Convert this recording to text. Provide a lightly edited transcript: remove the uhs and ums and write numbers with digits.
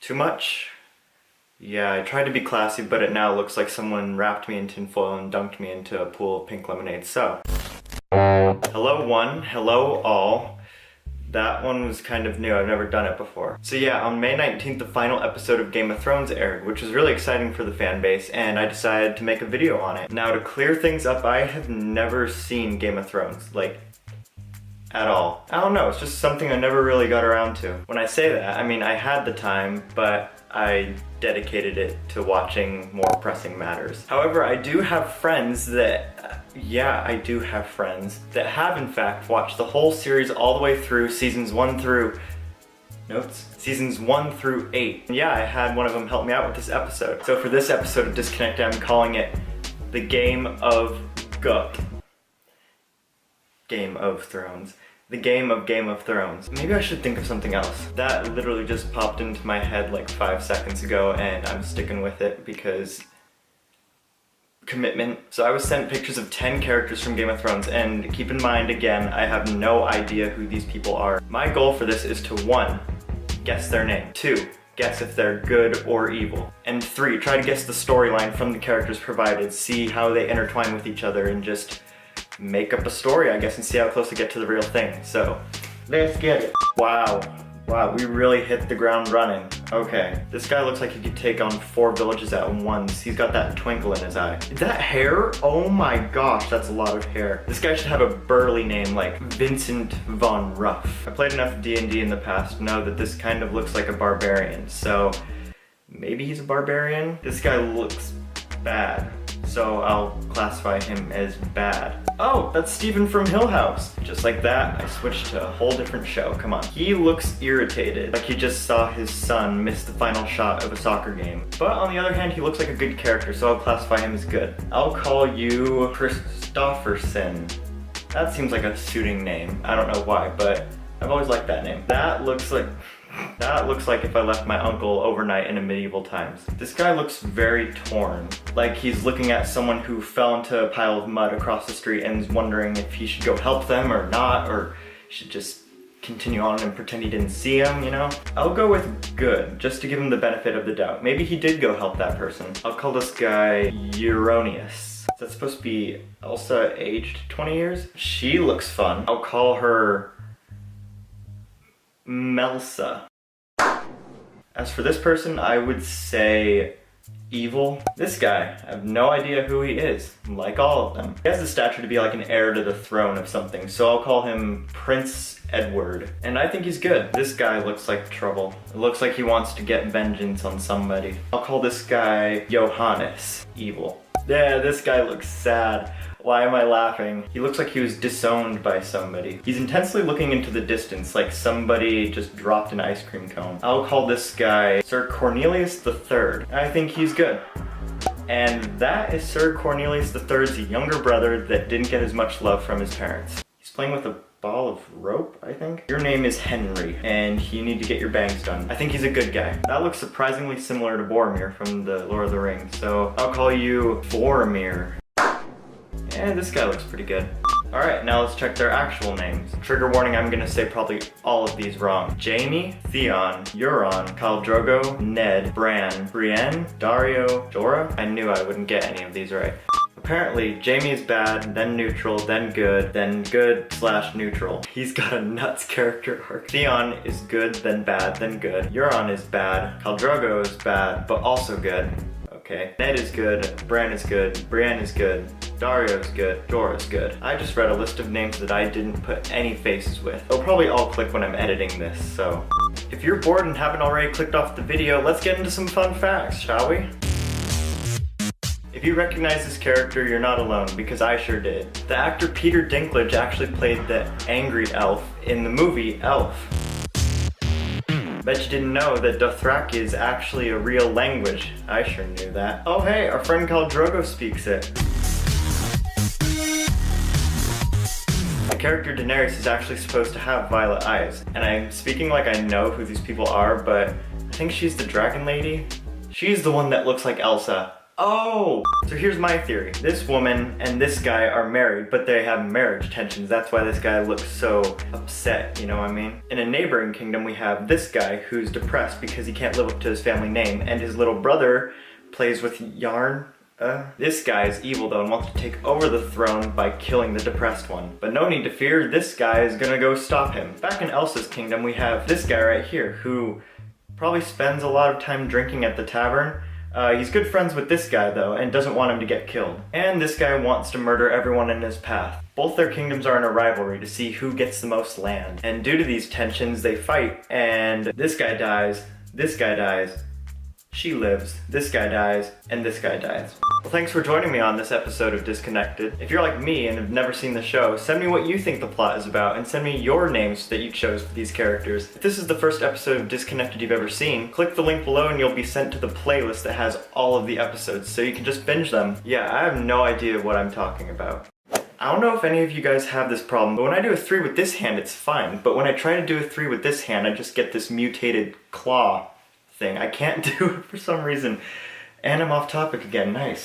Too much? Yeah, I tried to be classy, but it now looks like someone wrapped me in tinfoil and dunked me into a pool of pink lemonade. So, hello one, hello all. That one was kind of new, I've never done it before. So yeah, on May 19th, the final episode of Game of Thrones aired, which was really exciting for the fan base, and I decided to make a video on it. Now, to clear things up, I have never seen Game of Thrones, like, at all. I don't know, it's just something I never really got around to. When I say that, I mean I had the time, but I dedicated it to watching more pressing matters. However, I do have friends that, I do have friends that have in fact watched the whole series all the way through seasons 1 through 8. And yeah, I had one of them help me out with this episode. So for this episode of Disconnected, I'm calling it the Game of Thrones. The game of Game of Thrones. Maybe I should think of something else. That literally just popped into my head like 5 seconds ago, and I'm sticking with it because commitment. So I was sent pictures of 10 characters from Game of Thrones, and keep in mind, again, I have no idea who these people are. My goal for this is to 1, guess their name, 2, guess if they're good or evil, and 3, try to guess the storyline from the characters provided, see how they intertwine with each other, and just make up a story, I guess, and see how close we get to the real thing. So, let's get it. Wow, we really hit the ground running. Okay, this guy looks like he could take on 4 villages at once. He's got that twinkle in his eye. Is that hair? Oh my gosh, that's a lot of hair. This guy should have a burly name like Vincent Von Ruff. I played enough D&D in the past to know that this kind of looks like a barbarian, so maybe he's a barbarian? This guy looks bad, so I'll classify him as bad. Oh, that's Stephen from Hill House. Just like that, I switched to a whole different show. Come on. He looks irritated, like he just saw his son miss the final shot of a soccer game. But on the other hand, he looks like a good character, so I'll classify him as good. I'll call you Christopherson. That seems like a suiting name. I don't know why, but I've always liked that name. That looks like if I left my uncle overnight in medieval times. This guy looks very torn. Like he's looking at someone who fell into a pile of mud across the street and is wondering if he should go help them or not, or should just continue on and pretend he didn't see him, you know? I'll go with good, just to give him the benefit of the doubt. Maybe he did go help that person. I'll call this guy Euronius. Is that supposed to be Elsa aged 20 years? She looks fun. I'll call her Melsa. As for this person, I would say evil. This guy, I have no idea who he is, like all of them. He has the stature to be like an heir to the throne of something, so I'll call him Prince Edward. And I think he's good. This guy looks like trouble. It looks like he wants to get vengeance on somebody. I'll call this guy Johannes, evil. Yeah, this guy looks sad. Why am I laughing? He looks like he was disowned by somebody. He's intensely looking into the distance, like somebody just dropped an ice cream cone. I'll call this guy Sir Cornelius III. I think he's good. And that is Sir Cornelius III's younger brother that didn't get as much love from his parents. He's playing with a ball of rope, I think. Your name is Henry, and you need to get your bangs done. I think he's a good guy. That looks surprisingly similar to Boromir from the Lord of the Rings, so I'll call you Boromir. And this guy looks pretty good. Alright, now let's check their actual names. Trigger warning, I'm gonna say probably all of these wrong. Jaime, Theon, Euron, Khal Drogo, Ned, Bran, Brienne, Dario, Jorah. I knew I wouldn't get any of these right. Apparently, Jaime is bad, then neutral, then good/neutral. He's got a nuts character arc. Theon is good, then bad, then good. Euron is bad. Khal Drogo is bad, but also good. Okay. Ned is good, Bran is good, Brienne is good, Dario's good, Jorah's good. I just read a list of names that I didn't put any faces with. They'll probably all click when I'm editing this, so. If you're bored and haven't already clicked off the video, let's get into some fun facts, shall we? If you recognize this character, you're not alone, because I sure did. The actor Peter Dinklage actually played the angry elf in the movie Elf. Bet you didn't know that Dothraki is actually a real language. I sure knew that. Oh hey, our friend Khal Drogo speaks it. The character Daenerys is actually supposed to have violet eyes. And I'm speaking like I know who these people are, but I think she's the dragon lady. She's the one that looks like Elsa. Oh! So here's my theory. This woman and this guy are married, but they have marriage tensions. That's why this guy looks so upset, you know what I mean? In a neighboring kingdom, we have this guy who's depressed because he can't live up to his family name, and his little brother plays with yarn. This guy is evil though and wants to take over the throne by killing the depressed one. But no need to fear, this guy is gonna go stop him. Back in Elsa's kingdom, we have this guy right here who probably spends a lot of time drinking at the tavern. He's good friends with this guy though and doesn't want him to get killed. And this guy wants to murder everyone in his path. Both their kingdoms are in a rivalry to see who gets the most land. And due to these tensions, they fight, and this guy dies, she lives, this guy dies, and this guy dies. Well, thanks for joining me on this episode of Disconnected. If you're like me and have never seen the show, send me what you think the plot is about and send me your names that you chose for these characters. If this is the first episode of Disconnected you've ever seen, click the link below and you'll be sent to the playlist that has all of the episodes so you can just binge them. Yeah, I have no idea what I'm talking about. I don't know if any of you guys have this problem, but when I do a 3 with this hand, it's fine. But when I try to do a 3 with this hand, I just get this mutated claw thing. I can't do it for some reason. And I'm off topic again, nice.